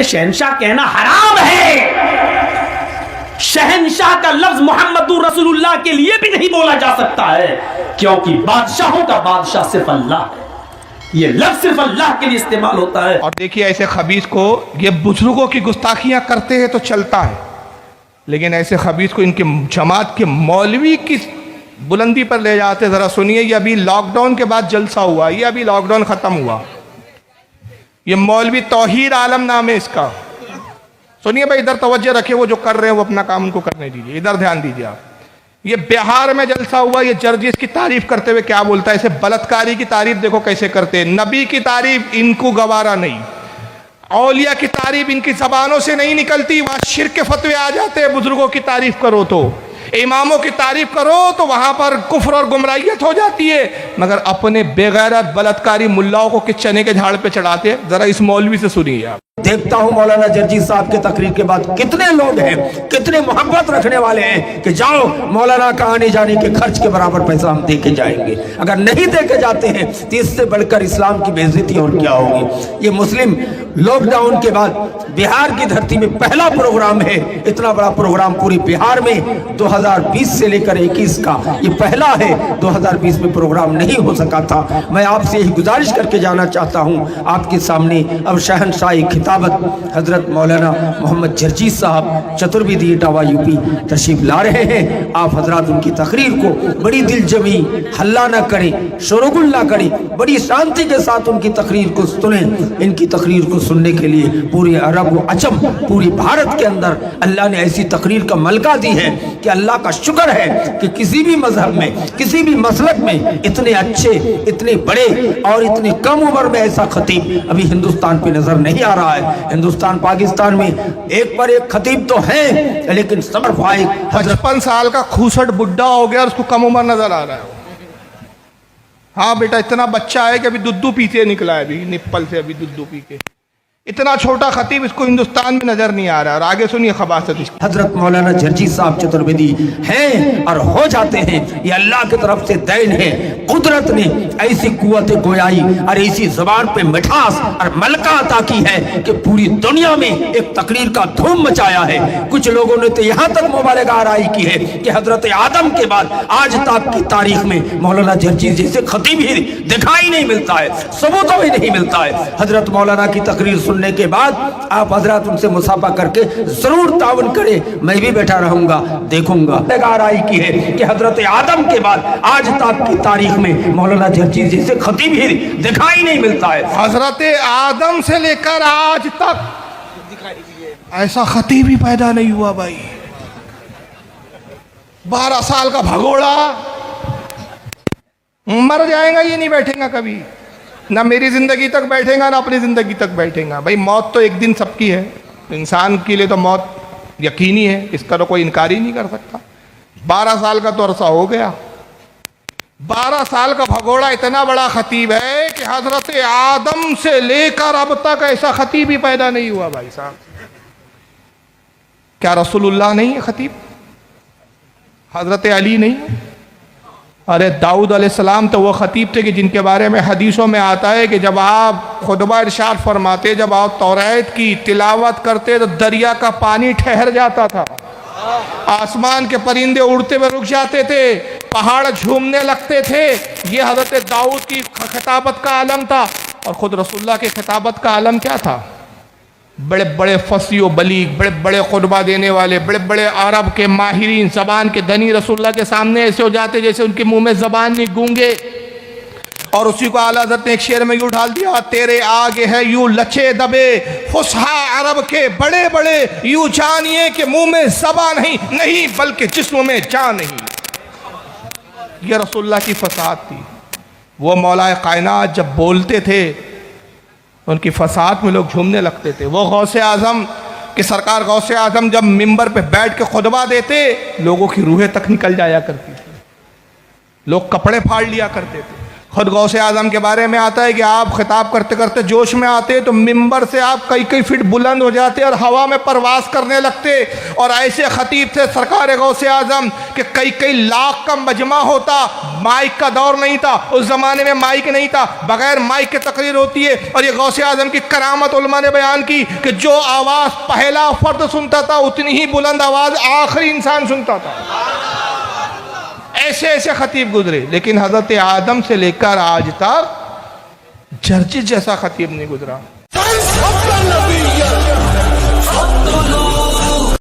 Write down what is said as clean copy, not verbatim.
شہنشاہ کہنا حرام ہے. شہنشاہ کا لفظ محمد رسول اللہ کے لیے بھی نہیں بولا جا سکتا ہے, کیونکہ بادشاہوں کا بادشاہ صرف اللہ ہے. یہ لفظ صرف اللہ کے لیے استعمال ہوتا ہے. اور دیکھیے ایسے خبیث کو یہ بزرگوں کی گستاخیاں کرتے ہیں تو چلتا ہے, لیکن ایسے خبیث کو ان کے جماعت کے مولوی کی بلندی پر لے جاتے. ذرا سنیے, یہ ابھی لاک ڈاؤن کے بعد جلسہ ہوا, یہ ابھی لاک ڈاؤن ختم ہوا. یہ مولوی توحید عالم نام ہے اس کا. سنیے بھائی, ادھر توجہ رکھے, وہ جو کر رہے ہیں وہ اپنا کام ان کو کرنے دیجیے, ادھر دھیان دیجیے آپ. یہ بہار میں جلسہ ہوا, یہ جرجس کی تعریف کرتے ہوئے کیا بولتا ہے, اسے بلتکاری کی تعریف دیکھو کیسے کرتے ہیں. نبی کی تعریف ان کو گوارا نہیں, اولیاء کی تعریف ان کی زبانوں سے نہیں نکلتی. وہاں شرک کے فتوے آ جاتے ہیں. بزرگوں کی تعریف کرو تو, اماموں کی تعریف کرو تو وہاں پر کفر اور گمراہیت ہو جاتی ہے. مگر اپنے بے غیرت بلتکاری ملاؤں کو کس چنے کے جھاڑ پہ چڑھاتے ہیں. ذرا اس مولوی سے سنیے آپ. دیکھتا ہوں مولانا جرجی صاحب کے تقریر کے بعد کتنے لوگ ہیں, کتنے محبت رکھنے والے ہیں کہ جاؤ مولانا کا آنے جانے کے خرچ کے برابر پیسہ ہم دے کے جائیں گے. اگر نہیں دے کے جاتے ہیں تو اس سے بڑھ کر اسلام کی بے عزتی اور کیا ہوگی. یہ مسلم لاک ڈاؤن کے بعد بہار کی دھرتی میں پہلا پروگرام ہے. اتنا بڑا پروگرام پوری بہار میں 2020 سے لے کر 21 کا یہ پہلا ہے. 2020 میں پروگرام نہیں ہو سکا تھا. میں آپ سے یہی گزارش کر کے جانا چاہتا ہوں آپ کے سامنے اب شہنشاہی خطابت حضرت مولانا محمد جرجی صاحب چترویدی اٹاوا یو پی تشریف لا رہے ہیں. آپ حضرات ان کی تقریر کو بڑی دل جمی, ہلا نہ کریں, شورغل نہ کریں, بڑی شانتی کے ساتھ ان کی تقریر کو سنیں. ان کی تقریر کو سننے کے لیے پورے عرب و عجم پوری بھارت کے اندر اللہ نے ایسی تقریر کا ملکہ دی ہے کہ اللہ کا شکر ہے کہ کسی بھی مذہب میں کسی بھی مسلک میں اتنے اچھے, اتنے بڑے اور اتنے کم عمر میں ایسا خطیب ابھی ہندوستان پہ نظر نہیں آ رہا ہے. ہندوستان پاکستان میں ایک پر ایک خطیب تو ہیں, لیکن صبر فائق 55 سال کا کھوسٹ بڈھا ہو گیا اور اس کو کم عمر نظر آ رہا ہے. ہاں بیٹا, اتنا بچہ ہے کہ ابھی دودھ پیتے نکلا ہے, ابھی نپل سے ابھی دودھ پی کے. اتنا چھوٹا خطیب اس کو ہندوستان میں نظر نہیں آ رہا. اور آگے سنیے خباثت. حضرت مولانا جرجی صاحب چترویدی ہیں اور ہو جاتے ہیں. یہ اللہ کی طرف سے دین ہے. قدرت نے ایسی قوت گویائی اور ایسی زبان پہ مٹھاس اور ملکہ عطا کی ہے کہ پوری دنیا میں ایک تقریر کا دھوم مچایا ہے. کچھ لوگوں نے تو یہاں تک مبالغہ آرائی کی ہے کہ حضرت آدم کے بعد آج تک کی تاریخ میں مولانا جرجی جیسے خطیب ہی دکھائی نہیں ملتا ہے, ثبوتوں ہی نہیں ملتا ہے. حضرت مولانا کی تقریر سننے کے بعد آپ حضرات ان سے مصافحہ کر کے ضرور تعاون کریں. میں بھی بیٹھا رہوں گا, دیکھوں گا. آرائی کی ہے کہ حضرت آدم کے بعد آج تک کی تاریخ میں مولانا جرجی جیسے خطیب ہی دکھائی نہیں ملتا ہے. حضرت آدم سے لے کر آج تک ایسا خطیب ہی پیدا نہیں ہوا بھائی. 12 سال کا بھگوڑا مر جائے گا, یہ نہیں بیٹھے گا کبھی. نہ میری زندگی تک بیٹھے گا, نہ اپنی زندگی تک بیٹھے گا. بھائی موت تو ایک دن سب کی ہے. انسان کے لیے تو موت یقینی ہے, اس کا تو کوئی انکار ہی نہیں کر سکتا. 12 سال کا تو عرصہ ہو گیا. 12 سال کا بھگوڑا اتنا بڑا خطیب ہے کہ حضرت آدم سے لے کر اب تک ایسا خطیب ہی پیدا نہیں ہوا بھائی صاحب. کیا رسول اللہ نہیں ہے خطیب؟ حضرت علی نہیں؟ ارے داؤد علیہ السلام تو وہ خطیب تھے کہ جن کے بارے میں حدیثوں میں آتا ہے کہ جب آپ خطبہ ارشاد فرماتے, جب آپ توریت کی تلاوت کرتے تو دریا کا پانی ٹھہر جاتا تھا, آسمان کے پرندے اڑتے ہوئے رک جاتے تھے, پہاڑ جھومنے لگتے تھے. یہ حضرت داؤد کی خطابت کا عالم تھا. اور خود رسول اللہ کی خطابت کا عالم کیا تھا؟ بڑے بڑے فصیح و بلیغ, بڑے بڑے خطبہ دینے والے, بڑے بڑے عرب کے ماہرین, زبان کے دھنی رسول اللہ کے سامنے ایسے ہو جاتے جیسے ان کے منہ میں زبان نہیں, گونگے. اور اسی کو اعلیٰ حضرت نے ایک شعر میں یوں ڈال دیا, تیرے آگے ہے یوں لچے دبے فصحا عرب کے بڑے بڑے, یوں جانیے کہ منہ میں زبان نہیں بلکہ جسم میں جان نہیں. یہ رسول اللہ کی فصاحت تھی. وہ مولا کائنات جب بولتے تھے ان کی فصاحت میں لوگ جھومنے لگتے تھے. وہ غوث اعظم کہ سرکار غوث اعظم جب منبر پہ بیٹھ کے خطبہ دیتے, لوگوں کی روحیں تک نکل جایا کرتی تھی, لوگ کپڑے پھاڑ لیا کرتے تھے. خود غوث اعظم کے بارے میں آتا ہے کہ آپ خطاب کرتے کرتے جوش میں آتے تو ممبر سے آپ کئی کئی فٹ بلند ہو جاتے اور ہوا میں پرواز کرنے لگتے، اور ایسے خطیب تھے سرکار غوث اعظم کہ کئی کئی لاکھ کا مجمع ہوتا، مائک کا دور نہیں تھا، اس زمانے میں مائک نہیں تھا، بغیر مائک کے تقریر ہوتی ہے، اور یہ غوث اعظم کی کرامت علماء نے بیان کی کہ جو آواز پہلا فرد سنتا تھا اتنی ہی بلند آواز آخری انسان سنتا تھا۔ ایسے ایسے خطیب گزرے، لیکن حضرت آدم سے لے کر آج تک جرجس جیسا خطیب نہیں گزرا۔